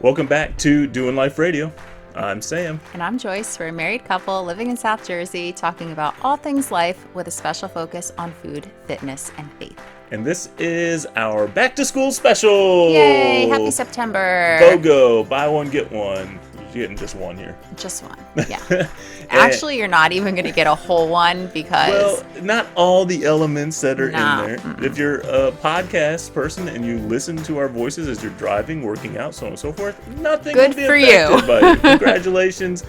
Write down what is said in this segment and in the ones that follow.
Welcome back to Doing Life Radio. I'm Sam. And I'm Joyce. We're a married couple living in South Jersey, talking about all things life with a special focus on food, fitness, and faith. And this is our back to school special. Yay! Happy September. BOGO. Buy one, get one. You're getting just one here. Just one, yeah. Actually, you're not even going to get a whole one because... Well, not all the elements that are in there. Mm-mm. If you're a podcast person and you listen to our voices as you're driving, working out, so on and so forth, nothing Good will be for affected you. by you. Congratulations.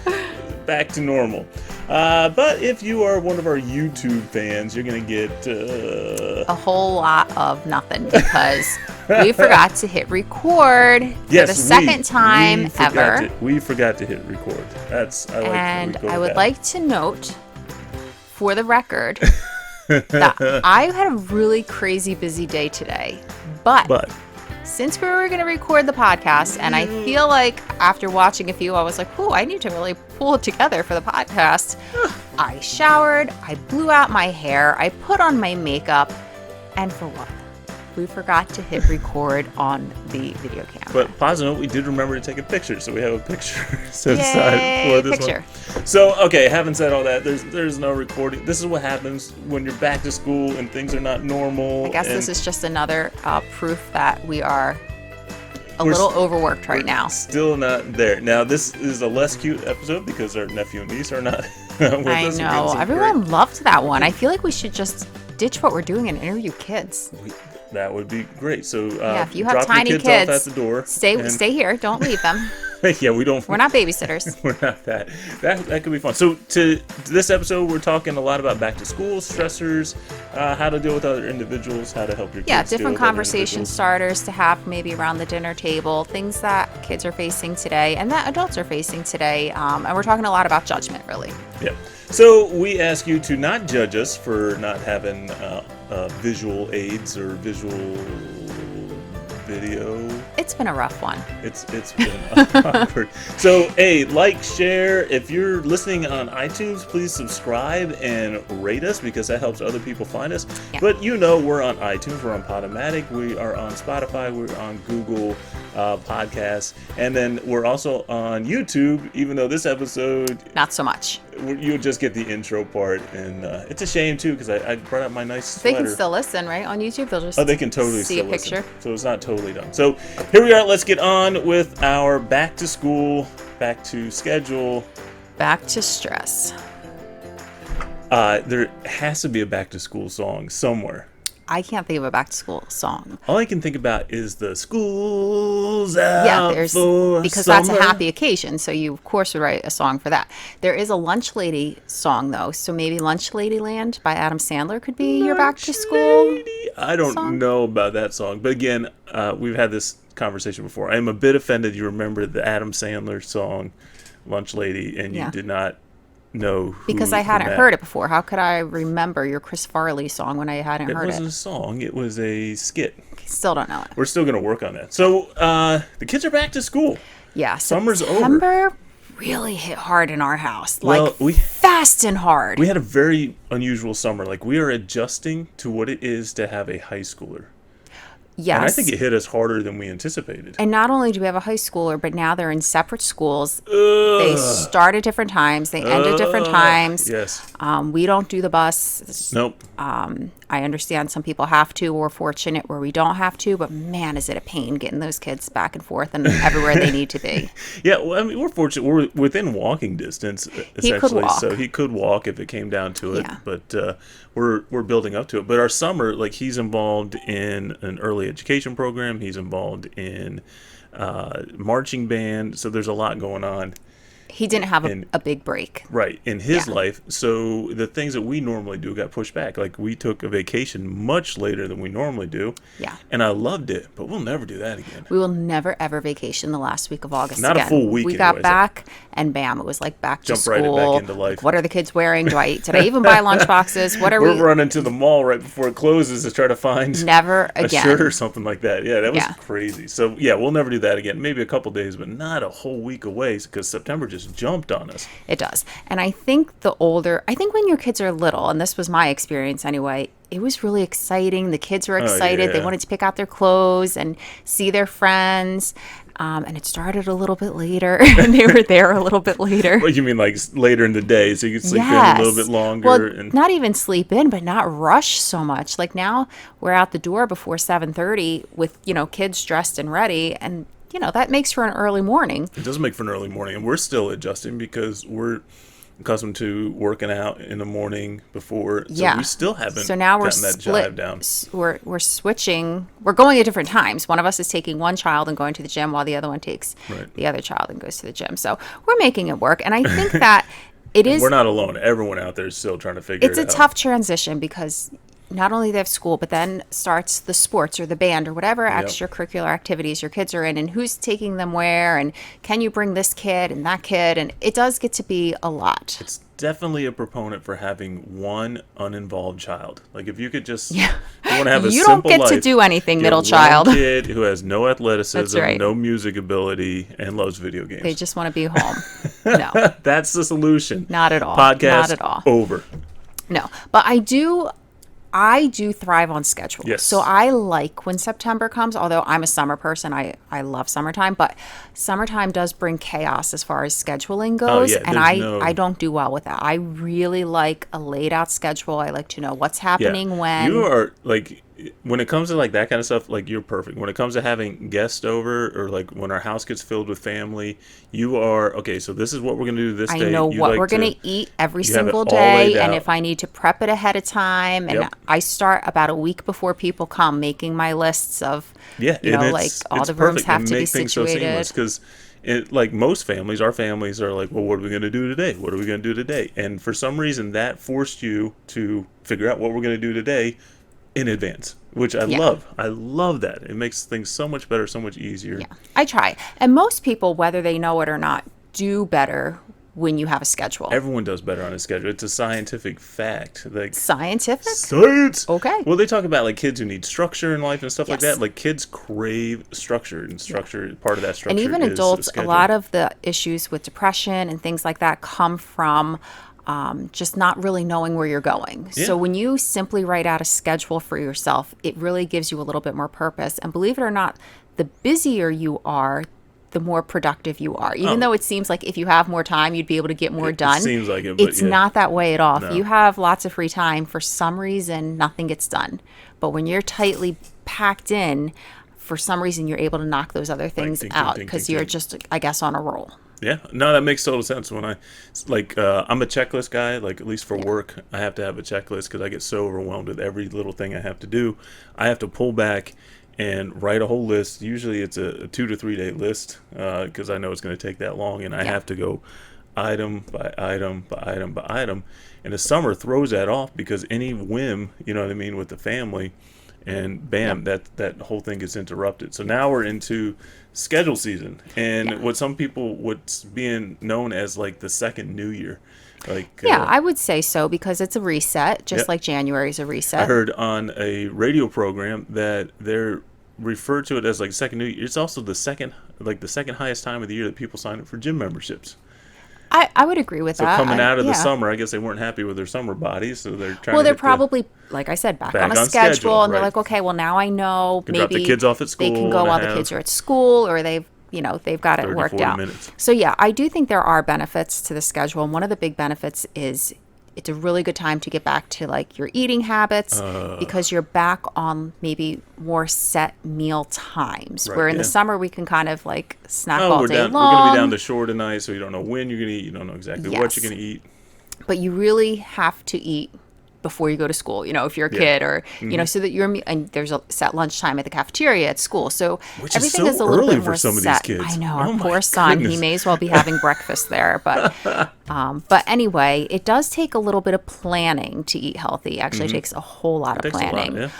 Back to normal. But if you are one of our YouTube fans, you're going to get... a whole lot of nothing because we forgot to hit record for the second time ever. We forgot to hit record. I would like to note, for the record, that I had a really crazy busy day today. But since we were going to record the podcast, and I feel like after watching a few, I was like, "Ooh, I need to really pull it together for the podcast." I showered, I blew out my hair, I put on my makeup, and for what? We forgot to hit record on the video camera. But positive note, we did remember to take a picture, so we have a picture set aside for this picture. one. So, okay, having said all that, there's no recording. This is what happens when you're back to school and things are not normal. I guess this is just another proof that we are a little overworked right now. Still not there. Now, this is a less cute episode because our nephew and niece are not with us. I know. Everyone loved that one. I feel like we should just ditch what we're doing and interview kids. That would be great. So, if you have drop tiny your kids off at the door. Stay here. Don't leave them. Yeah, we're not babysitters. We're not that. That could be fun. So to this episode, we're talking a lot about back to school stressors, how to deal with other individuals, how to help your kids. Yeah, different conversation starters to have maybe around the dinner table, things that kids are facing today and that adults are facing today. And we're talking a lot about judgment, really. Yeah. So we ask you to not judge us for not having visual aids or visual video. It's been a rough one. It's been awkward. So, like, share. If you're listening on iTunes, please subscribe and rate us because that helps other people find us. Yeah. But we're on iTunes, we're on Podomatic, we are on Spotify, we're on Google Podcasts, and then we're also on YouTube, even though this episode... Not so much. You'll just get the intro part, and it's a shame, too, because I brought up my nice sweater. They can still listen, right? On YouTube, they'll just they can totally see still a picture. Listen. So it's not totally done. So here we are. Let's get on with our back to school, back to schedule. Back to stress. There has to be a back to school song somewhere. I can't think of a back to school song. All I can think about is the school's out because summer. That's a happy occasion, so you of course would write a song for that. There is a Lunch Lady song though, so maybe Lunch Lady Land by Adam Sandler could be your back to school. I don't know about that song, but again, we've had this conversation before. I am a bit offended you remember the Adam Sandler song Lunch Lady and you did not know because I hadn't heard it before. How could I remember your Chris Farley song when I hadn't heard it? It wasn't a song. It was a skit. Still don't know it. We're still going to work on that. So the kids are back to school. Yeah. Summer's over. September really hit hard in our house. Fast and hard. We had a very unusual summer. Like we are adjusting to what it is to have a high schooler. Yes. And I think it hit us harder than we anticipated. And not only do we have a high schooler, but now they're in separate schools. They start at different times. They end at different times. Yes. We don't do the bus. Nope. I understand some people have to. We're fortunate where we don't have to. But man, is it a pain getting those kids back and forth and everywhere they need to be. Yeah, well, I mean, we're fortunate. We're within walking distance, essentially. He could walk. So he could walk if it came down to it. Yeah. But we're building up to it. But our summer, like he's involved in an early education program. He's involved in marching band. So there's a lot going on. He didn't have a big break. Right, in his life. So the things that we normally do got pushed back. Like we took a vacation much later than we normally do. Yeah. And I loved it, but we'll never do that again. We will never, ever vacation the last week of August Not again. a full week. We got back and bam, it was like back to school. Jump right back into life. Like, what are the kids wearing? Did I even buy lunch boxes? What are We're running to the mall right before it closes to try to find never again. a shirt or something like that. Yeah, that was crazy. So yeah, we'll never do that again. Maybe a couple days, but not a whole week away because September just jumped on us. It does. And I think when your kids are little, and this was my experience anyway, it was really exciting. The kids were excited. They wanted to pick out their clothes and see their friends. And it started a little bit later, and they were there a little bit later. What you mean, like later in the day, so you could sleep in a little bit longer? Well, not even sleep in, but not rush so much. Like now, we're out the door before 7:30 with kids dressed and ready, and that makes for an early morning. It does make for an early morning, and we're still adjusting because we're accustomed to working out in the morning before, so we still haven't gotten that jive down. We're switching. We're going at different times. One of us is taking one child and going to the gym, while the other one takes the other child and goes to the gym. So we're making it work, and I think that it is. We're not alone. Everyone out there is still trying to figure it out. It's a tough transition because not only they have school, but then starts the sports or the band or whatever extracurricular activities your kids are in, and who's taking them where, and can you bring this kid and that kid, and it does get to be a lot. It's definitely a proponent for having one uninvolved child. Like if you could just, you want to have a you simple don't get life, to do anything, middle one child. Kid who has no athleticism, That's right. no music ability, and loves video games. They just want to be home. No, that's the solution. Not at all. Podcast not at all. over. No, but I do thrive on schedule. Yes. So I like when September comes, although I'm a summer person. I love summertime, but summertime does bring chaos as far as scheduling goes. And I don't do well with that. I really like a laid out schedule. I like to know what's happening when. You are like, when it comes to like that kind of stuff, like you're perfect. When it comes to having guests over, or like when our house gets filled with family, you are, okay, so this is what we're going to do this day. I know what we're going to eat every single day, and if I need to prep it ahead of time, and I start about a week before people come making my lists of, like all the rooms have to be situated. Because like most families, our families are like, well, what are we going to do today? What are we going to do today? And for some reason, that forced you to figure out what we're going to do today in advance, which I love. I love that. It makes things so much better, so much easier. Yeah, I try. And most people, whether they know it or not, do better when you have a schedule. Everyone does better on a schedule. It's a scientific fact. Like scientific? Science! Okay. Well, they talk about like kids who need structure in life and stuff like that. Like kids crave structure, and structure, part of that structure. And even adults, a lot of the issues with depression and things like that come from just not really knowing where you're going. Yeah. So when you simply write out a schedule for yourself, it really gives you a little bit more purpose. And believe it or not, the busier you are, the more productive you are. Even though it seems like if you have more time, you'd be able to get more done. It seems like it, but it's not that way at all. No. If you have lots of free time, for some reason, nothing gets done. But when you're tightly packed in, for some reason, you're able to knock those other things out because you're just, I guess, on a roll. Yeah, no, that makes total sense. When I'm a checklist guy, like at least for work, I have to have a checklist because I get so overwhelmed with every little thing I have to do. I have to pull back and write a whole list. Usually it's a 2 to 3 day list because I know it's going to take that long, and I have to go item by item by item by item. And the summer throws that off because any whim, with the family, and bam, that whole thing gets interrupted. So now we're into schedule season, and what's being known as like the second New Year. I would say so, because it's a reset, just like January is a reset. I heard on a radio program that they're referred to it as like second New Year. It's also the second highest time of the year that people sign up for gym memberships. I would agree with that. So coming out of the summer, I guess they weren't happy with their summer bodies, so they're trying. Well, they're probably, like I said, back on a schedule, and they're like, okay, well now I know maybe drop the kids off at school. They can go while the kids are at school, or they've got it worked out. Minutes. So yeah, I do think there are benefits to the schedule, and one of the big benefits is it's a really good time to get back to like your eating habits because you're back on maybe more set meal times. Where in the summer we can kind of like snack all day long. We're going to be down to shore tonight, so you don't know when you're going to eat. You don't know exactly what you're going to eat. But you really have to eat before you go to school, if you're a kid, or so that and there's a set lunchtime at the cafeteria at school, so which everything is a little bit more for some set. Of these kids. I know, our poor son, he may as well be having breakfast there, but anyway, it does take a little bit of planning to eat healthy. Actually, it takes a whole lot of planning.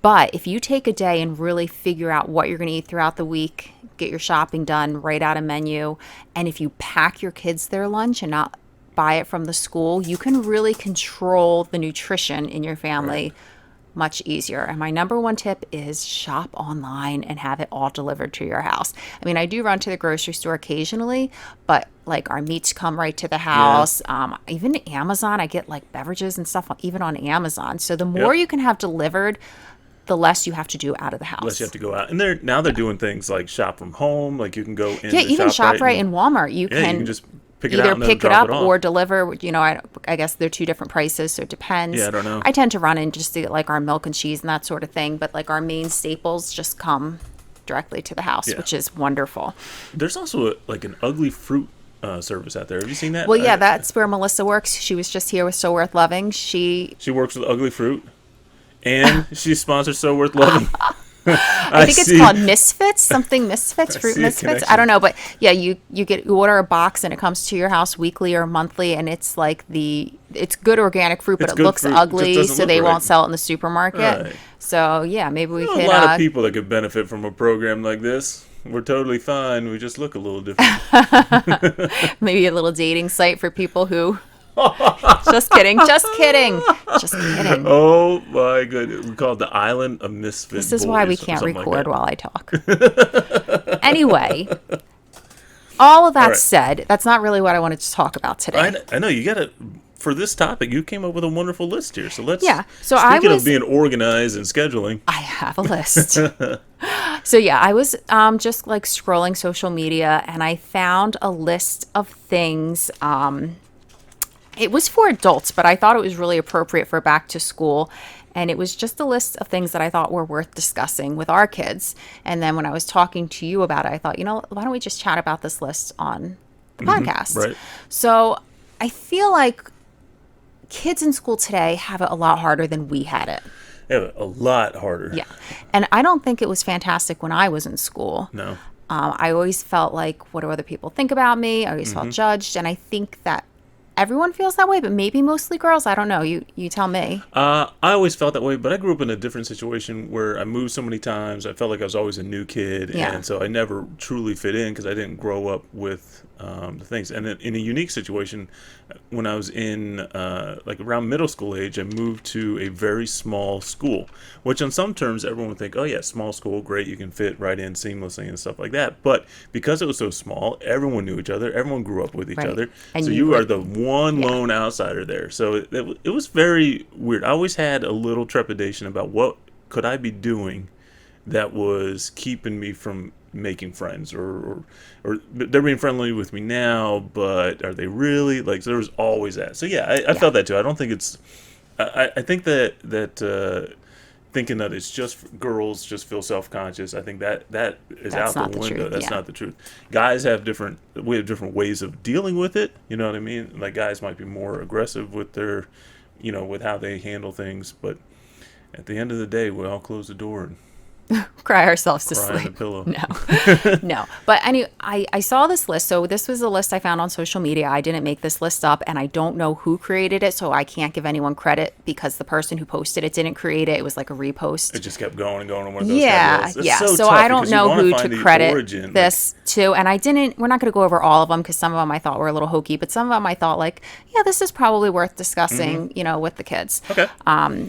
But if you take a day and really figure out what you're going to eat throughout the week, get your shopping done, write out a menu, and if you pack your kids their lunch and not buy it from the school, you can really control the nutrition in your family much easier. And my number one tip is shop online and have it all delivered to your house. I mean, I do run to the grocery store occasionally, but like our meats come right to the house. Even Amazon, I get like beverages and stuff even on Amazon. So the more you can have delivered, the less you have to do out of the house. Less you have to go out. And they're doing things like shop from home. Like you can go in. Yeah, even ShopRite and Walmart. You can just pick either pick it up or deliver. I guess they're two different prices, so it depends. Yeah, I don't know. I tend to run in just to get like our milk and cheese and that sort of thing, but like our main staples just come directly to the house, which is wonderful. There's also an ugly fruit service out there. Have you seen that? Well, yeah, that's where Melissa works. She was just here with So Worth Loving. She works with ugly fruit, and she sponsors So Worth Loving. I think it's called Misfits, fruit Misfits. I don't know, but yeah, you order a box and it comes to your house weekly or monthly, and it's like it's good organic fruit, but it looks ugly, so they won't sell it in the supermarket. Right. So yeah, maybe we could. A lot of people that could benefit from a program like this. We're totally fine. We just look a little different. Maybe a little dating site for people who. Just kidding. Oh my goodness. We call it the Island of Misfit This is Boys why we can't record like while I talk. Anyway, all of that said, that's not really what I wanted to talk about today. I know you got to. For this topic, you came up with a wonderful list here. So let's. Yeah. So speaking of being organized and scheduling, I have a list. So yeah, I was just like scrolling social media, and I found a list of things. It was for adults, but I thought it was really appropriate for back to school. And it was just a list of things that I thought were worth discussing with our kids. And then when I was talking to you about it, I thought, why don't we just chat about this list on the podcast? Right. So I feel like kids in school today have it a lot harder than we had it. They have it a lot harder. Yeah. And I don't think it was fantastic when I was in school. No. I always felt like, what do other people think about me? I always felt judged. And I think that everyone feels that way, but maybe mostly girls. I don't know. You tell me. I always felt that way, but I grew up in a different situation where I moved so many times. I felt like I was always a new kid, and so I never truly fit in because I didn't grow up with the things. And in a unique situation, when I was in around middle school age, I moved to a very small school, which on some terms everyone would think, oh yeah, small school, great, you can fit right in seamlessly and stuff like that. But because it was so small, everyone knew each other, everyone grew up with each other, and so you are the one lone outsider there. So it was very weird. I always had a little trepidation about what could I be doing that was keeping me from making friends, or they're being friendly with me now, but are they really? Like, so there was always that. So yeah, I felt that too. I don't think it's. I think that thinking that it's just girls just feel self-conscious. I think that is That's out the window. Truth, That's not the truth. Guys have different ways of dealing with it. You know what I mean? Like guys might be more aggressive with their, with how they handle things. But at the end of the day, we all close the door and cry ourselves to cry on sleep. the pillow. No. But anyway, I saw this list. So this was a list I found on social media. I didn't make this list up, and I don't know who created it, so I can't give anyone credit because the person who posted it didn't create it. It was like a repost. It just kept going and going on one of those Yeah. So I don't know who to credit this to, and I didn't. We're not going to go over all of them because some of them I thought were a little hokey, but some of them I thought like, yeah, this is probably worth discussing, with the kids. Okay.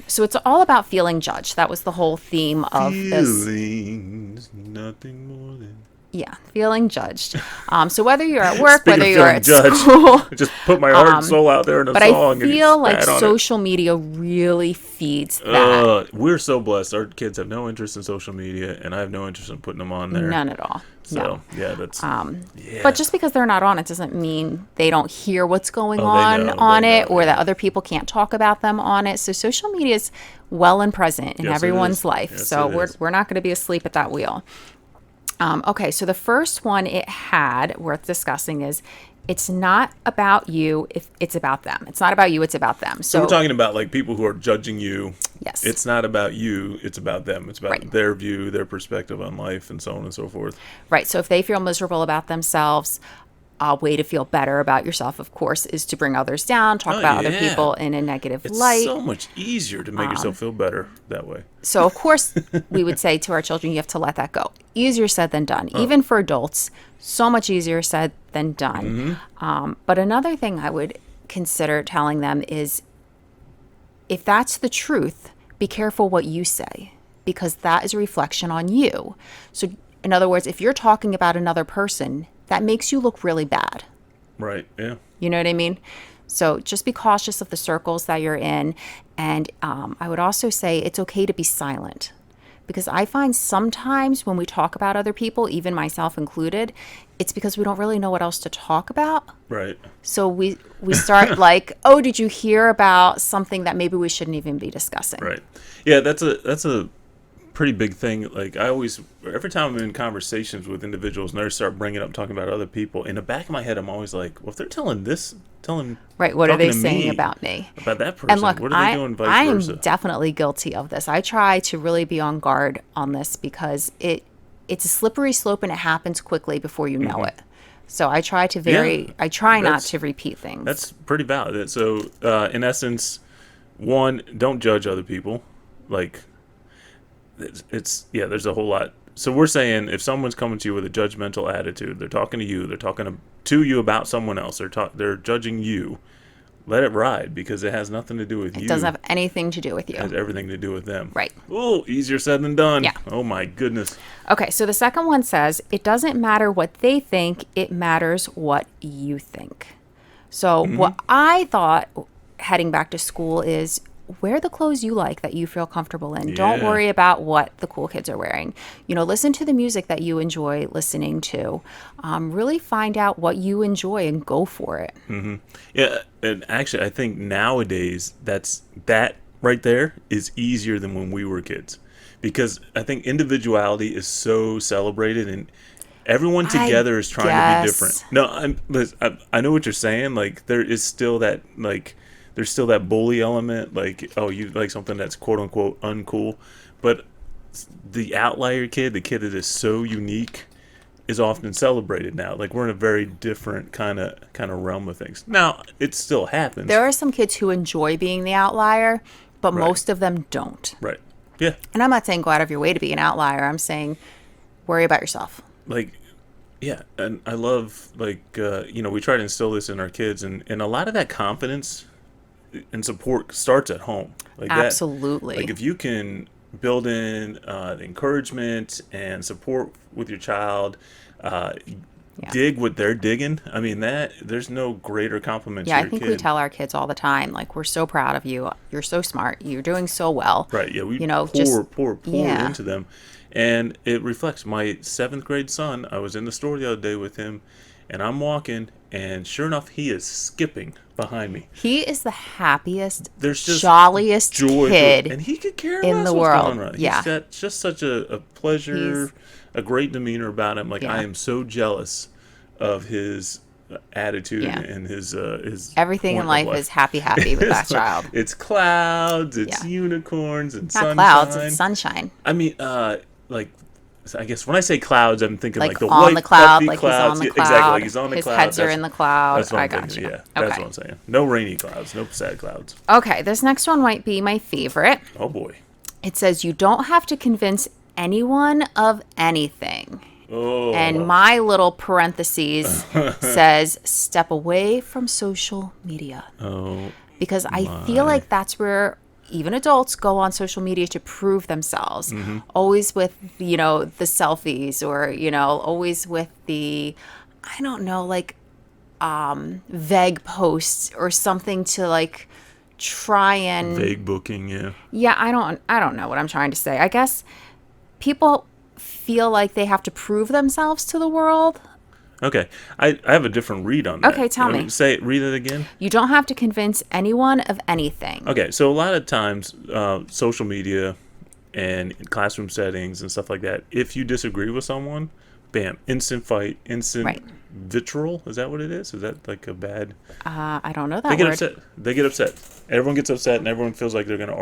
So it's all about feeling judged. That was the whole theme of this. Nothing more than feeling judged. So whether you're at work, Speaking whether you're at judged, school, just put my heart and soul out there in a but song. I feel like social media really feeds that. We're so blessed. Our kids have no interest in social media, and I have no interest in putting them on there. None at all. So yeah, that's. But just because they're not on it doesn't mean they don't hear what's going on it, or that other people can't talk about them on it. So social media is well and present in everyone's life. Yes, so we're not going to be asleep at that wheel. Okay, so the first one it had worth discussing is it's not about you if it's about them. It's not about you, it's about them. So we're talking about like people who are judging you. Yes. It's not about you, it's about them. It's about their view, their perspective on life, and so on and so forth. Right. So if they feel miserable about themselves, a way to feel better about yourself, of course, is to bring others down, talk about other people in a negative light. It's so much easier to make yourself feel better that way. So, of course, we would say to our children, you have to let that go. Easier said than done. Even for adults, so much easier said than done. But another thing I would consider telling them is, if that's the truth, be careful what you say, because that is a reflection on you. So, in other words, if you're talking about another person, that makes you look really bad. Right, yeah. You know what I mean? So just be cautious of the circles that you're in. And I would also say it's okay to be silent. because I find sometimes when we talk about other people, even myself included, it's because we don't really know what else to talk about. Right. So we start like, oh, did you hear about something that maybe we shouldn't even be discussing? Right. Yeah, that's a pretty big thing. Like every time I'm in conversations with individuals and they start bringing up talking about other people, in the back of my head I'm always like, well, if they're telling right, what are they saying about me, about that person, and look, what are they doing vice versa? I'm definitely guilty of this. I try to really be on guard on this because it's a slippery slope and it happens quickly before you know it. So I try not to repeat things. That's pretty valid. So in essence, one, don't judge other people. Like there's a whole lot. So we're saying if someone's coming to you with a judgmental attitude, they're talking to you, they're talking to you about someone else, they're judging you, let it ride, because it has nothing to do with you. It doesn't have anything to do with you. It has everything to do with them. Right. Oh, easier said than done. Yeah. Oh my goodness. Okay, so the second one says, it doesn't matter what they think, it matters what you think. So what I thought heading back to school is, wear the clothes you like that you feel comfortable in. Yeah. Don't worry about what the cool kids are wearing. Listen to the music that you enjoy listening to. Really find out what you enjoy and go for it. Mm-hmm. Yeah, and actually, I think nowadays that right there is easier than when we were kids, because I think individuality is so celebrated and everyone together is trying to be different. No, I know what you're saying. Like there is still that there's still that bully element, like, oh, you like something that's quote-unquote uncool. But the outlier kid, the kid that is so unique, is often celebrated now. Like, we're in a very different kind of realm of things. Now, it still happens. There are some kids who enjoy being the outlier, but most of them don't. Right. Yeah. And I'm not saying go out of your way to be an outlier. I'm saying worry about yourself. Like, yeah, and I love, like, we try to instill this in our kids, and a lot of that confidence and support starts at home. Like absolutely. Like if you can build in the encouragement and support with your child, dig what they're digging. I mean, there's no greater compliment to your kid. Yeah, I think we tell our kids all the time, like, we're so proud of you. You're so smart. You're doing so well. Right. Yeah. We pour into them, and it reflects. My 7th grade son, I was in the store the other day with him, and I'm walking, and sure enough, he is skipping behind me. He is the happiest, jolliest kid and he could care in less the what's world. going on. Yeah. He's got just such a pleasure, a great demeanor about him. Like, I am so jealous of his attitude and his everything in life is happy with that child. It's clouds, it's unicorns, and sunshine. Not clouds, it's sunshine. I mean, I guess when I say clouds, I'm thinking like the on white the cloud, like clouds. He's on the cloud. Exactly, like he's on the his cloud. His heads are in the cloud. That's what I I'm got thinking. you. Yeah, that's what I'm saying. No rainy clouds, no sad clouds. Okay, this next one might be my favorite. Oh boy. It says, you don't have to convince anyone of anything. Oh. And my little parentheses says, step away from social media. Oh. Because I feel like that's where even adults go on social media to prove themselves. Mm-hmm. Always with, the selfies, or, always with the, I don't know, like, vague posts or something to, like, try and vague booking. Yeah, I don't know what I'm trying to say. I guess people feel like they have to prove themselves to the world. Okay, I have a different read on that. Okay, tell me. Read it again. You don't have to convince anyone of anything. Okay, so a lot of times, social media and classroom settings and stuff like that, if you disagree with someone, bam, instant fight, instant vitriol. Is that what it is? Is that like a bad? I don't know that word. They get upset. Everyone gets upset, and everyone feels like they're going to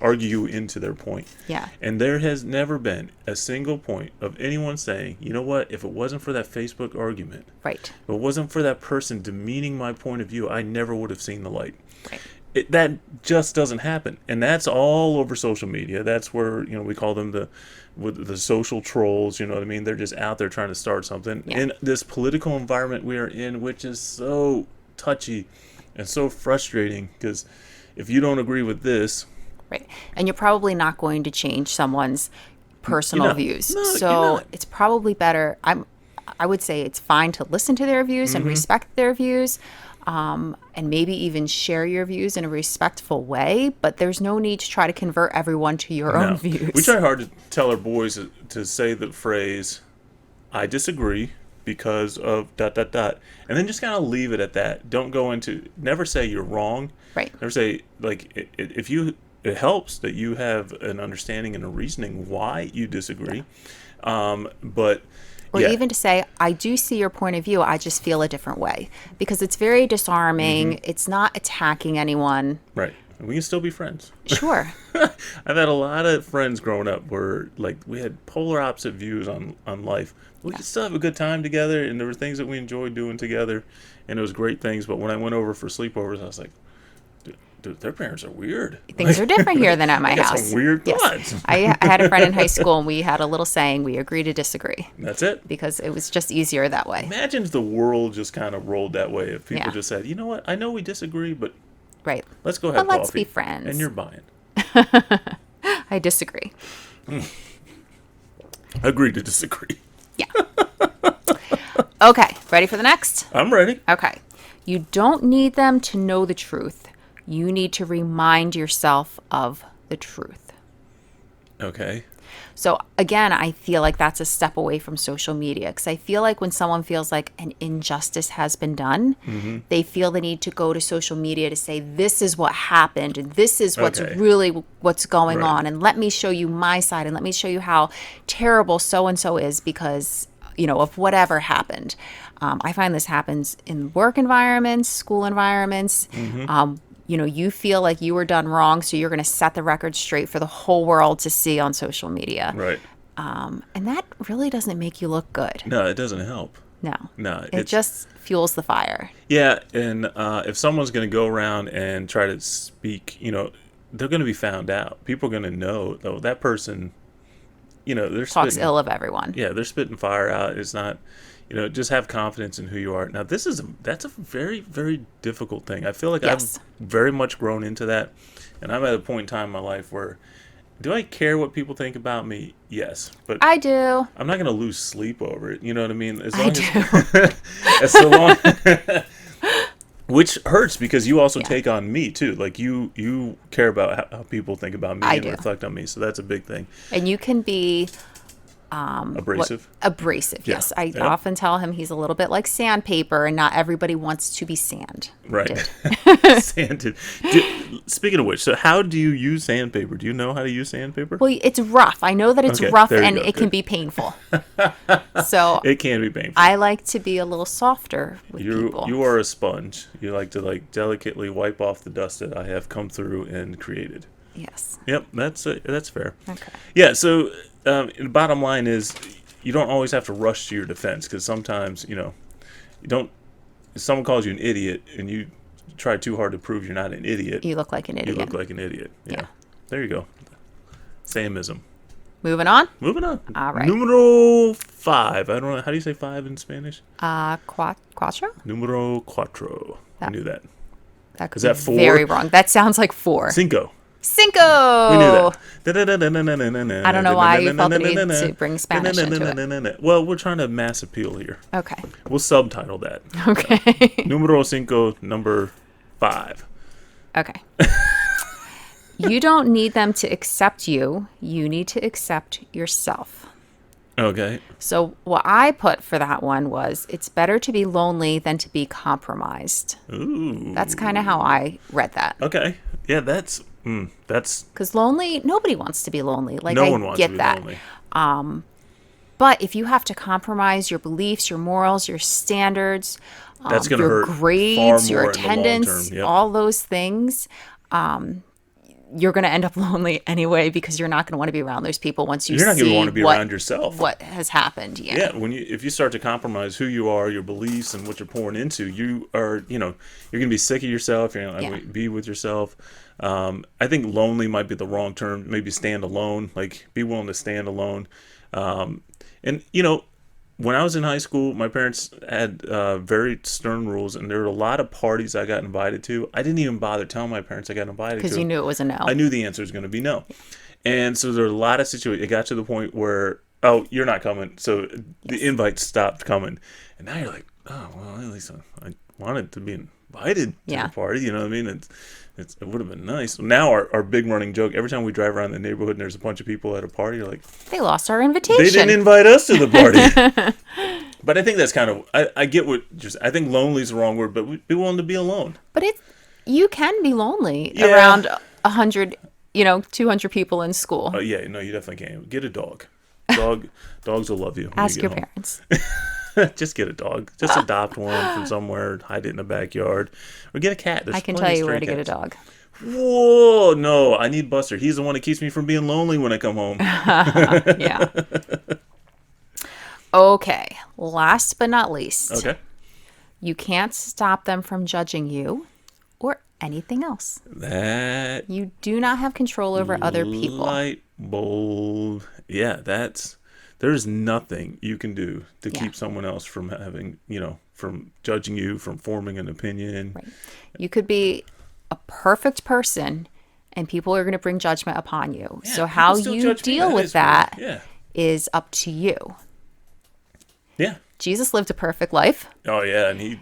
argue you into their point. Yeah. And there has never been a single point of anyone saying, you know what? If it wasn't for that Facebook argument, right? If it wasn't for that person demeaning my point of view, I never would have seen the light. Right. That just doesn't happen, and that's all over social media. That's where we call them the social trolls. You know what I mean? They're just out there trying to start something in this political environment we are in, which is so touchy and so frustrating. Because if you don't agree with this, right, and you're probably not going to change someone's personal views, no, so it's probably better. I would say it's fine to listen to their views and respect their views. and maybe even share your views in a respectful way, but there's no need to try to convert everyone to your own views. We try hard to tell our boys to say the phrase, I disagree because of ... and then just kind of leave it at that. Don't go into, never say you're wrong. Right. Never say, like, if you, it helps that you have an understanding and a reasoning why you disagree. But or even to say, I do see your point of view, I just feel a different way. Because it's very disarming. It's not attacking anyone. Right. We can still be friends. Sure. I've had a lot of friends growing up where, like, we had polar opposite views on life. We could still have a good time together, and there were things that we enjoyed doing together, and it was great things. But when I went over for sleepovers, I was like, dude, their parents are weird. Things are different here than at my house. Some weird thoughts. I had a friend in high school, and we had a little saying, we agree to disagree. That's it. Because it was just easier that way. Imagine if the world just kind of rolled that way. If people just said, you know what, I know we disagree, but let's go have coffee. Let's be friends. And you're buying. I disagree. Agree to disagree. Yeah. Okay, ready for the next? I'm ready. Okay. You don't need them to know the truth. You need to remind yourself of the truth. Okay. So again, I feel like that's a step away from social media, because I feel like when someone feels like an injustice has been done, they feel the need to go to social media to say, this is what happened, and this is what's really what's going on, and let me show you my side, and let me show you how terrible so-and-so is because, you know, of whatever happened. I find this happens in work environments, school environments. You know, you feel like you were done wrong, so you're going to set the record straight for the whole world to see on social media. Right. And that really doesn't make you look good. No, it doesn't help. No. It just fuels the fire. Yeah, and if someone's going to go around and try to speak, you know, they're going to be found out. People are going to know, though, that person, you know, they're talks ill of everyone. Yeah, they're spitting fire out. It's not, you know, just have confidence in who you are. Now, that's a very, very difficult thing. I feel like I've very much grown into that, and I'm at a point in time in my life where, do I care what people think about me? Yes, but I do. I'm not going to lose sleep over it. You know what I mean? I do. As so long, which hurts because you also take on me too. Like you care about how people think about me and reflect on me. So that's a big thing. And you can be abrasive. Abrasive, yes. I often tell him he's a little bit like sandpaper, and not everybody wants to be sand. Right. Sanded. Speaking of which, so how do you use sandpaper? Do you know how to use sandpaper? Well, it's rough. I know that it's rough, and it can be painful. So it can be painful. I like to be a little softer with people. You are a sponge. You like to delicately wipe off the dust that I have come through and created. Yes. Yep, that's fair. Okay. Yeah, so the bottom line is you don't always have to rush to your defense, because sometimes, you know, you don't. If someone calls you an idiot and you try too hard to prove you're not an idiot, you look like an idiot. You look like an idiot. Yeah. There you go. Samism. Moving on. All right. Numero 5. I don't know. How do you say 5 in Spanish? Cuatro? Numero cuatro. I knew that. Is that 4? Very wrong. That sounds like 4. Cinco. We knew that. I don't know why you felt the need to bring Spanish into it. Well, we're trying to mass appeal here. Okay. We'll subtitle that. Okay. Numero 5, number 5. Okay. You don't need them to accept you. You need to accept yourself. Okay. So what I put for that one was, it's better to be lonely than to be compromised. Ooh. That's kind of how I read that. Okay. Yeah, that's because lonely, nobody wants to be lonely. Like, no one wants to be that. Lonely. But if you have to compromise your beliefs, your morals, your standards, that's gonna your hurt grades, your attendance, yep. all those things, you're going to end up lonely anyway, because you're not going to want to be around those people once you see you're not going to want to be around yourself. What has happened? Yeah. If you start to compromise who you are, your beliefs, and what you're pouring into, you are, you know, you're going to be sick of yourself. You're going to be with yourself. I think lonely might be the wrong term. Maybe stand alone. Like, be willing to stand alone. And you know, when I was in high school, my parents had very stern rules, and there were a lot of parties I got invited to. I didn't even bother telling my parents I got invited to. Because you knew it was a no. I knew the answer was going to be no. And so there were a lot of situations. It got to the point where, oh, you're not coming. So the invites stopped coming. And now you're like, oh, well, at least wanted to be invited to Yeah. the party. You know what I mean? It would have been nice. Now our big running joke, every time we drive around the neighborhood and there's a bunch of people at a party, you're like, they lost our invitation. They didn't invite us to the party. But I think that's kind of, I get I think lonely is the wrong word, but be willing to be alone. But you can be lonely around 100, 200 people in school. Oh, yeah, no, you definitely can. Get a dog. Dogs will love you. Ask your parents. Just get a dog. Just adopt one from somewhere, hide it in the backyard, or get a cat. I can tell you where to get a dog. Whoa, no, I need Buster. He's the one that keeps me from being lonely when I come home. Yeah. Okay, last but not least. Okay. You can't stop them from judging you or anything else. That you do not have control over other people. Light bulb. Yeah, there's nothing you can do to keep someone else from having, from judging you, from forming an opinion. Right. You could be a perfect person and people are going to bring judgment upon you. Yeah, so how you deal with that is up to you. Yeah. Jesus lived a perfect life. Oh, yeah. And he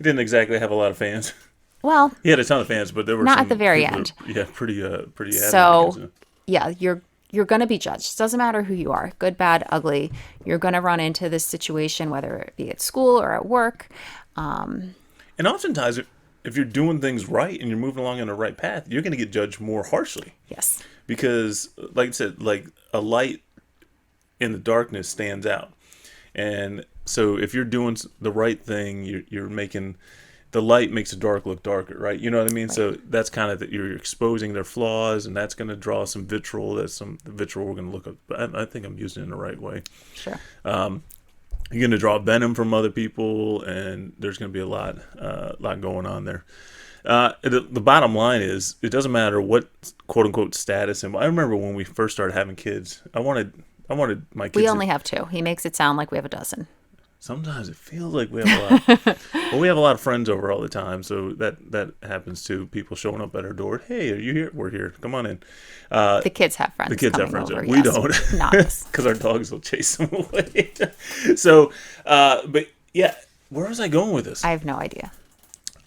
didn't exactly have a lot of fans. Well, he had a ton of fans, but there were not at the very end. Pretty adamant. So, yeah, you're going to be judged. It doesn't matter who you are, good, bad, ugly. You're going to run into this situation, whether it be at school or at work. And oftentimes, if you're doing things right and you're moving along on the right path, you're going to get judged more harshly. Yes. Because, like I said, like a light in the darkness stands out. And so if you're doing the right thing, you're making the light makes the dark look darker, right? You know what I mean? Right. So that's kind of that you're exposing their flaws, and that's going to draw some vitriol. That's some vitriol we're going to look up. I think I'm using it in the right way. Sure. You're going to draw venom from other people, and there's going to be a lot going on there. The bottom line is, it doesn't matter what quote unquote status. And I remember when we first started having kids, I wanted my kids. We only have 2. He makes it sound like we have a dozen. Sometimes it feels like we have a lot. Well, we have a lot of friends over all the time, so that happens too. People showing up at our door. Hey, are you here? We're here. Come on in. The kids have friends. The kids have friends. Over, we don't. Not us. Because our dogs will chase them away. So, but yeah, where was I going with this? I have no idea.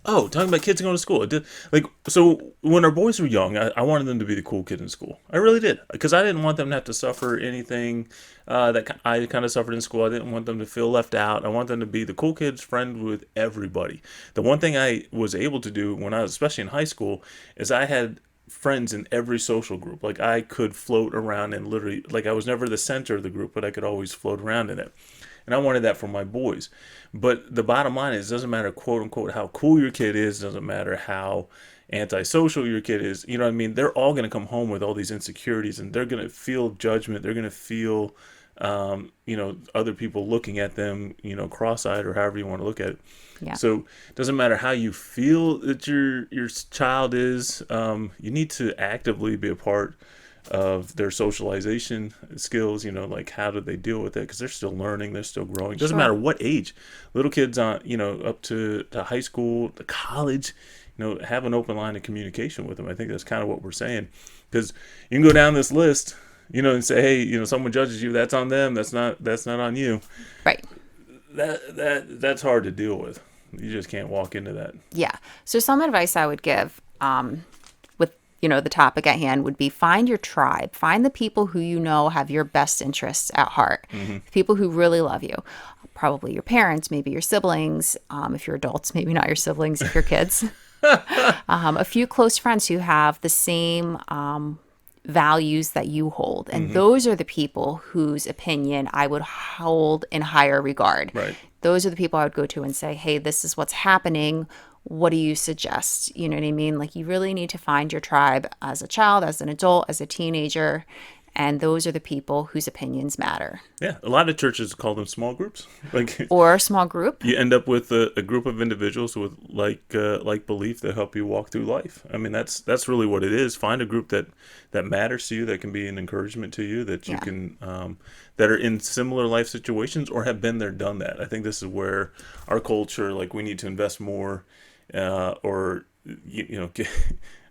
Oh, talking about kids going to school. So when our boys were young, I wanted them to be the cool kid in school. I really did. Because I didn't want them to have to suffer anything that I kind of suffered in school. I didn't want them to feel left out. I want them to be the cool kid's friend with everybody. The one thing I was able to do when I was, especially in high school, is I had friends in every social group. Like I could float around and literally, like I was never the center of the group, but I could always float around in it. And I wanted that for my boys. But the bottom line is, it doesn't matter, quote unquote, how cool your kid is. It doesn't matter how antisocial your kid is. You know what I mean? They're all going to come home with all these insecurities, and they're going to feel judgment. They're going to feel, other people looking at them, cross-eyed or however you want to look at it. Yeah. So it doesn't matter how you feel that your child is. You need to actively be a part of their socialization skills, like how do they deal with it, because they're still learning, they're still growing. It doesn't matter what age. Little kids on up to high school, to college, have an open line of communication with them. I think that's kind of what we're saying, because you can go down this list, and say, hey, someone judges you, that's on them, that's not on you. Right. That's hard to deal with. You just can't walk into that. Yeah. So some advice I would give the topic at hand would be, find your tribe, find the people who have your best interests at heart, people who really love you, probably your parents, maybe your siblings, if you're adults, maybe not your siblings, if you're kids, a few close friends who have the same values that you hold. And those are the people whose opinion I would hold in higher regard. Right. Those are the people I would go to and say, hey, this is what's happening. What do you suggest? You know what I mean? Like, you really need to find your tribe as a child, as an adult, as a teenager. And those are the people whose opinions matter. Yeah. A lot of churches call them small groups. Or a small group. You end up with a group of individuals with like belief that help you walk through life. I mean, that's really what it is. Find a group that matters to you, that can be an encouragement to you, that you can, that are in similar life situations or have been there, done that. I think this is where our culture, we need to invest more, I'm going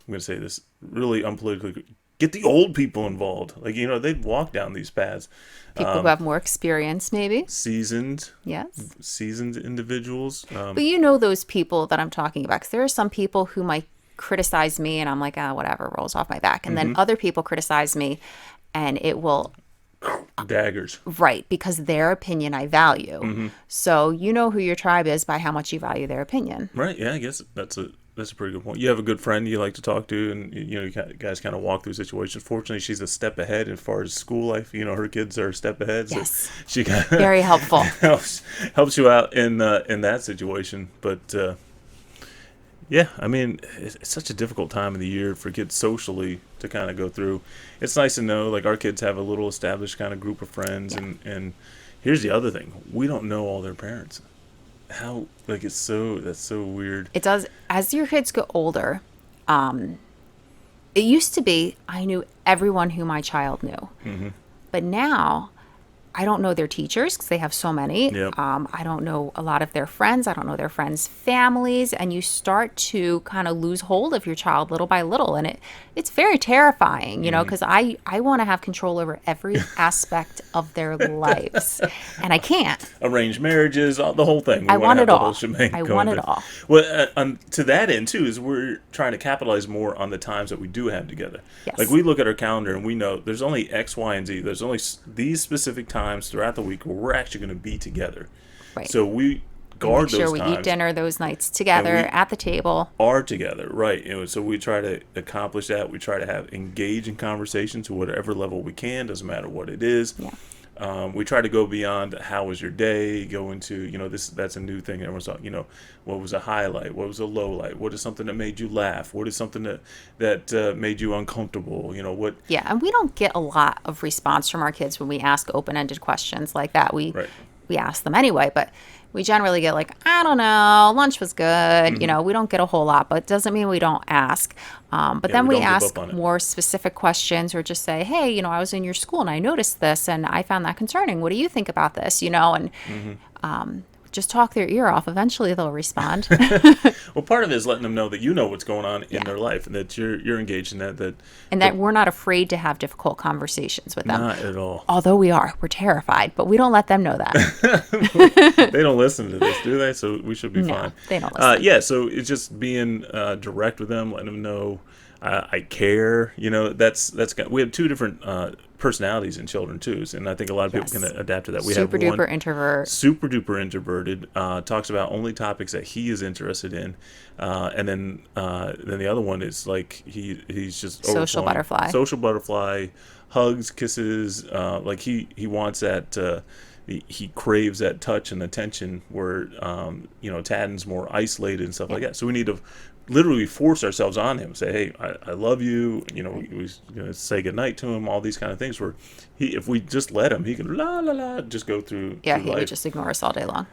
to say this really unpolitically, Get the old people involved. Like, they'd walk down these paths. People who have more experience, maybe. Seasoned. Yes. Seasoned individuals. But you know those people that I'm talking about. Because there are some people who might criticize me and I'm like, whatever, rolls off my back. And then other people criticize me and it will... Daggers. Right, because their opinion I value. So you know who your tribe is by how much you value their opinion. Right, yeah, I guess that's a pretty good point. You have a good friend you like to talk to, and you guys kind of walk through situations. Fortunately, she's a step ahead as far as school life. Her kids are a step ahead, so yes. she kind of very helpful. helps you out in that situation. But yeah, I mean, it's such a difficult time of the year for kids socially to kind of go through. It's nice to know, like, our kids have a little established kind of group of friends, and here's the other thing: we don't know all their parents. How, like, that's so weird. It does. As your kids get older, it used to be I knew everyone who my child knew, but now I don't know their teachers because they have so many. Yep. I don't know a lot of their friends. I don't know their friends' families. And you start to kind of lose hold of your child little by little. And it's very terrifying, because I want to have control over every aspect of their lives. And I can't. Arranged marriages, the whole thing. I want it all. I want it all. Well, to that end, too, is we're trying to capitalize more on the times that we do have together. Yes. Like, we look at our calendar and we know there's only X, Y, and Z. There's only these specific times throughout the week where we're actually going to be together. Right. So we guard those times. Make sure we eat dinner those nights together at the table. Are together, right. So we try to accomplish that. We try to engage in conversations to whatever level we can, doesn't matter what it is. Yeah. We try to go beyond how was your day, go into, that's a new thing. Everyone's talking, what was a highlight? What was a low light? What is something that made you laugh? What is something that made you uncomfortable? What? Yeah, and we don't get a lot of response from our kids when we ask open-ended questions like that. We ask them anyway, but we generally get like, I don't know, lunch was good. We don't get a whole lot, but it doesn't mean we don't ask. But then we ask more specific questions or just say, hey, I was in your school and I noticed this and I found that concerning. What do you think about this? And just talk their ear off. Eventually they'll respond. Well, part of it is letting them know that you know what's going on in their life and that you're engaged in that. And that we're not afraid to have difficult conversations with them. Not at all. Although we're terrified, but we don't let them know that. They don't listen to this, do they? So we should be fine. They don't listen. Yeah, so it's just being direct with them, letting them know I care. That's we have two different personalities in children too, and I think a lot of people can adapt to that. We have one super duper introvert, super duper introverted, talks about only topics that he is interested in, and then the other one is like he's just social butterfly, hugs, kisses, like he wants that. He craves that touch and attention where Tadden's more isolated and stuff like that. So we need to literally force ourselves on him, say, hey, I love you, we say goodnight to him, all these kind of things where if we just let him, he can just go through he life. would just ignore us all day long.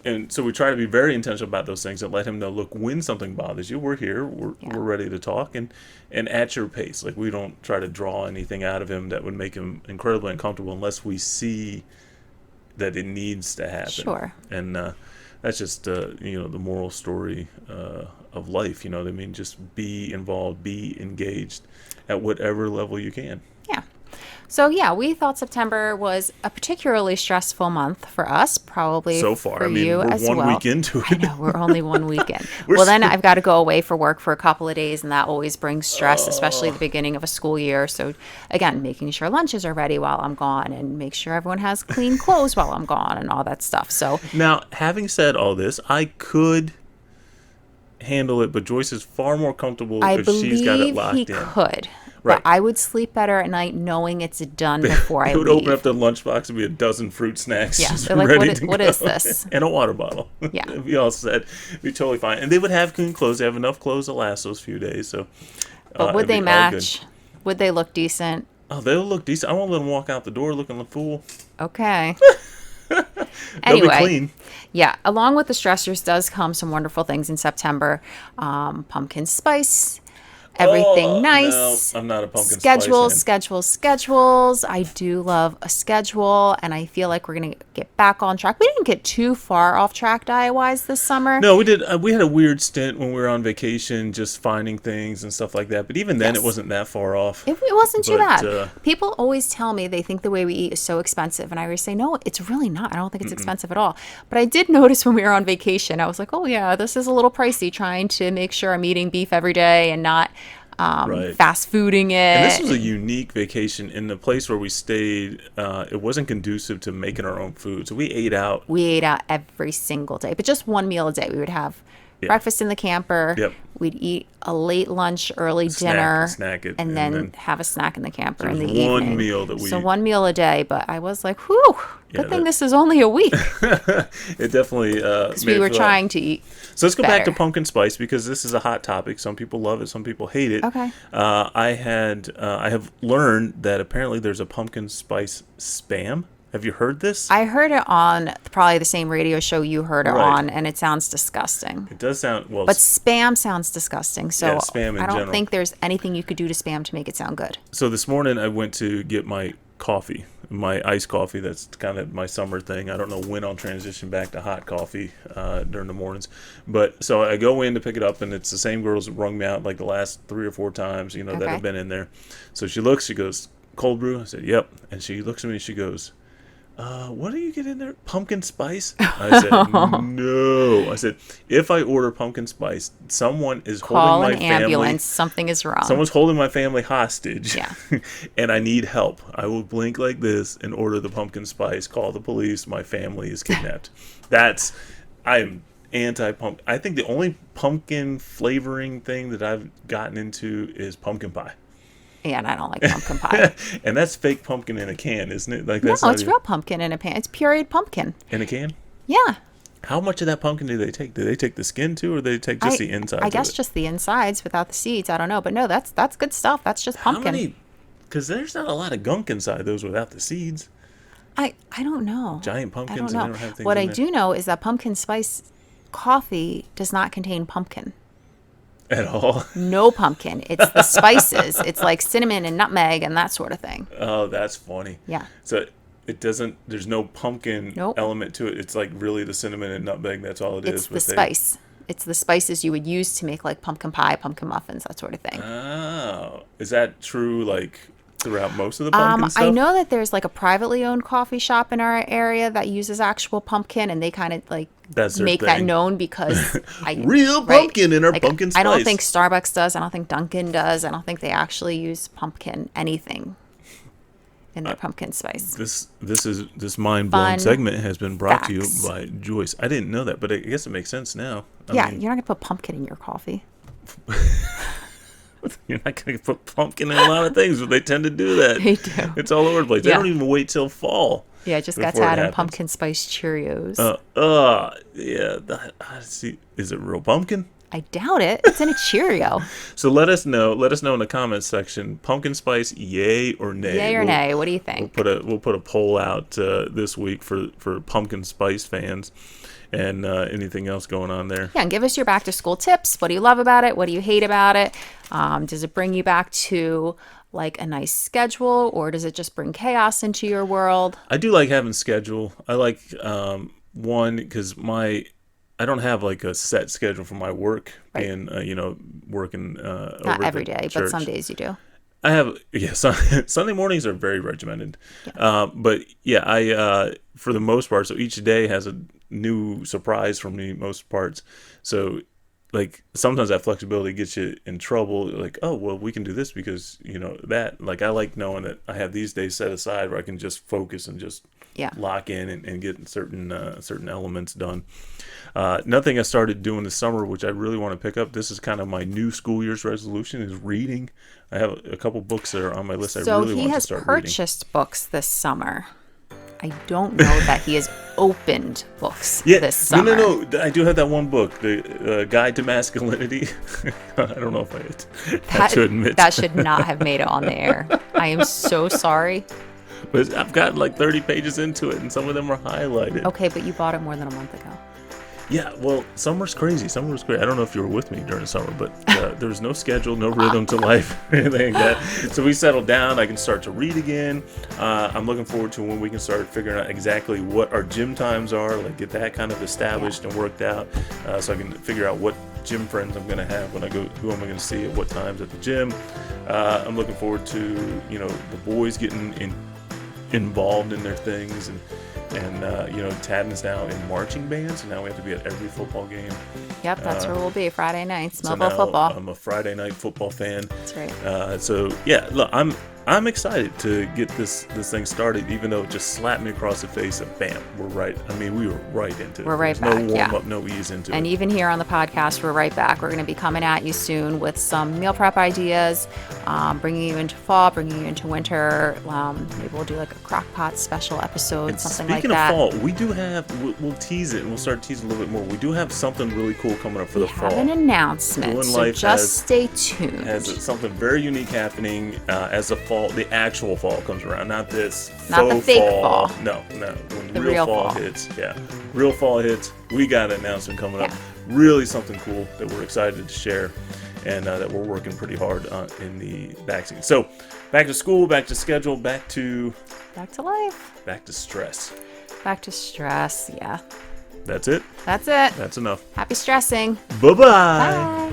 And so we try to be very intentional about those things and let him know, look, when something bothers you, we're here, we're ready to talk and at your pace. Like, we don't try to draw anything out of him that would make him incredibly uncomfortable unless we see that it needs to happen. Sure. And that's just the moral story of life. I mean, just be involved, be engaged at whatever level you can. Yeah. So we thought September was a particularly stressful month for us, probably so far. For I mean, you we're as one well. week into it. I know, we're only 1 week in. Well, then I've got to go away for work for a couple of days, and that always brings stress, especially at the beginning of a school year. So, again, making sure lunches are ready while I'm gone, and make sure everyone has clean clothes while I'm gone, and all that stuff. So now, having said all this, I could handle it, but Joyce is far more comfortable if she's got it locked in. I believe he could. Right. But I would sleep better at night knowing it's done before I leave. It would open up the lunchbox and be a dozen fruit snacks. Yeah, just they're like, ready what is this? And a water bottle. Yeah. We all said, be totally fine. And they would have clean clothes. They have enough clothes to last those few days. So, but would they match? Would they look decent? Oh, they'll look decent. I won't let them walk out the door looking like a fool. Okay. They'll be clean. Yeah, along with the stressors does come some wonderful things in September. Pumpkin spice everything nice. No, I'm not a pumpkin spice fan. Schedules. I do love a schedule, and I feel like we're going to get back on track. We didn't get too far off track diet-wise this summer. No, we did. We had a weird stint when we were on vacation, just finding things and stuff like that. But even then, it wasn't that far off. It wasn't too bad. People always tell me they think the way we eat is so expensive, and I always say, no, it's really not. I don't think it's expensive at all. But I did notice when we were on vacation, I was like, oh yeah, this is a little pricey, trying to make sure I'm eating beef every day and not fast fooding it. And this was a unique vacation. In the place where we stayed, it wasn't conducive to making our own food. So we ate out. We ate out every single day, but just one meal a day. We would have breakfast in the camper. Yep. We'd eat a late lunch, early dinner, snack it, and then have a snack in the camper in the evening. One meal that we. So one meal a day, but I was like, whew, good thing this is only a week. It definitely. Because we were trying to eat. So let's go back to pumpkin spice, because this is a hot topic. Some people love it, some people hate it. Okay. I have learned that apparently there's a pumpkin spice spam. Have you heard this? I heard it on probably the same radio show you heard it on, and it sounds disgusting. It does sound, well... But spam sounds disgusting, so spam in I don't general. think there's anything you could do to spam to make it sound good. So this morning I went to get my coffee, my iced coffee. That's kind of my summer thing. I don't know when I'll transition back to hot coffee during the mornings. But so I go in to pick it up, and it's the same girls that rung me out like the last 3 or 4 times, that have been in there. So she looks, she goes, cold brew? I said, yep. And she looks at me and she goes... what do you get in there? Pumpkin spice? I said, no. I said, if I order pumpkin spice, someone is holding my family. Call an ambulance. Something is wrong. Someone's holding my family hostage. Yeah. And I need help. I will blink like this and order the pumpkin spice. Call the police. My family is kidnapped. I am anti-pumpkin. I think the only pumpkin flavoring thing that I've gotten into is pumpkin pie. Yeah, and I don't like pumpkin pie. And that's fake pumpkin in a can, isn't it? Like that's no, it's real pumpkin in a pan. It's pureed pumpkin. In a can? Yeah. How much of that pumpkin do they take? Do they take the skin too, or do they take just the insides? I guess just the insides without the seeds. I don't know. But no, that's good stuff. That's just pumpkin. Because there's not a lot of gunk inside those without the seeds. I don't know. Giant pumpkins. I don't know. What I do know is that pumpkin spice coffee does not contain pumpkin. At all? No pumpkin. It's the spices. It's like cinnamon and nutmeg and that sort of thing. Oh, that's funny. Yeah. So it doesn't, there's no pumpkin element to it. It's like really the cinnamon and nutmeg. That's all it is. It's the spice. It's the spices you would use to make like pumpkin pie, pumpkin muffins, that sort of thing. Oh. Is that true like throughout most of the pumpkin stuff? I know that there's like a privately owned coffee shop in our area that uses actual pumpkin, and they kind of like make that known because real pumpkin in our pumpkin spice. I don't think Starbucks does. I don't think Dunkin' does. I don't think they actually use pumpkin anything in their pumpkin spice. This mind-blowing segment has been brought to you by Joyce. I didn't know that, but I guess it makes sense now. I mean, you're not gonna put pumpkin in your coffee. You're not going to put pumpkin in a lot of things, but they tend to do that. They do. It's all over the place. They don't even wait till fall. Yeah, I just got to add in pumpkin spice Cheerios. See, is it real pumpkin? I doubt it. It's in a Cheerio. So let us know. Let us know in the comments section. Pumpkin spice, yay or nay? Yay or nay? What do you think? We'll put a poll out this week for pumpkin spice fans. And anything else going on there. Yeah, and give us your back to school tips. What do you love about it? What do you hate about it? Does it bring you back to like a nice schedule, or does it just bring chaos into your world? I do like having schedule. I like one because I don't have like a set schedule for my work and working not every day, but some days you do. I have Sunday mornings are very regimented, but I for the most part. So each day has a new surprise for me most parts. So like sometimes that flexibility gets you in trouble. Like, oh well, we can do this because that. Like I like knowing that I have these days set aside where I can just focus and just lock in and get certain elements done. Nothing I started doing this summer, which I really want to pick up. This is kind of my new school year's resolution, is reading. I have a couple books that are on my list. I really want to start reading. So he has purchased books this summer. I don't know that he has opened books this summer. No. I do have that one book, the Guide to Masculinity. I don't know if I have to admit. That should not have made it on the air. I am so sorry. But I've gotten like 30 pages into it, and some of them are highlighted. Okay, but you bought it more than a month ago. Yeah, well, summer's crazy. Summer was great. I don't know if you were with me during the summer, but there was no schedule, no rhythm to life, or anything like that. So we settled down. I can start to read again. I'm looking forward to when we can start figuring out exactly what our gym times are, like get that kind of established and worked out, so I can figure out what gym friends I'm going to have when I go, who am I going to see at what times at the gym. I'm looking forward to, the boys getting involved in their things, and Tadden's now in marching bands, and now we have to be at every football game. Yep, that's where we'll be, Friday nights, Millville now football. I'm a Friday night football fan. That's right. So yeah, look, I'm excited to get this thing started, even though it just slapped me across the face and bam, we're right. I mean, we were right into it. We're right There's back, no warm up, no ease into it. And even here on the podcast, we're right back. We're going to be coming at you soon with some meal prep ideas, bringing you into fall, bringing you into winter. Maybe we'll do like a crock pot special episode, and something like that. Speaking of fall, we do have, we'll tease it, and we'll start teasing a little bit more. We do have something really cool coming up for the fall. We have an announcement, so just stay tuned. Has something very unique happening as the actual fall comes around, not this not faux the fake fall. No. When the real fall hits, real fall hits, we got an announcement coming up. Really something cool that we're excited to share, and that we're working pretty hard on in the vaccine. So, back to school, back to schedule, back to life, back to stress. Back to stress, yeah. That's it. That's it. That's enough. Happy stressing. Bye-bye. Bye.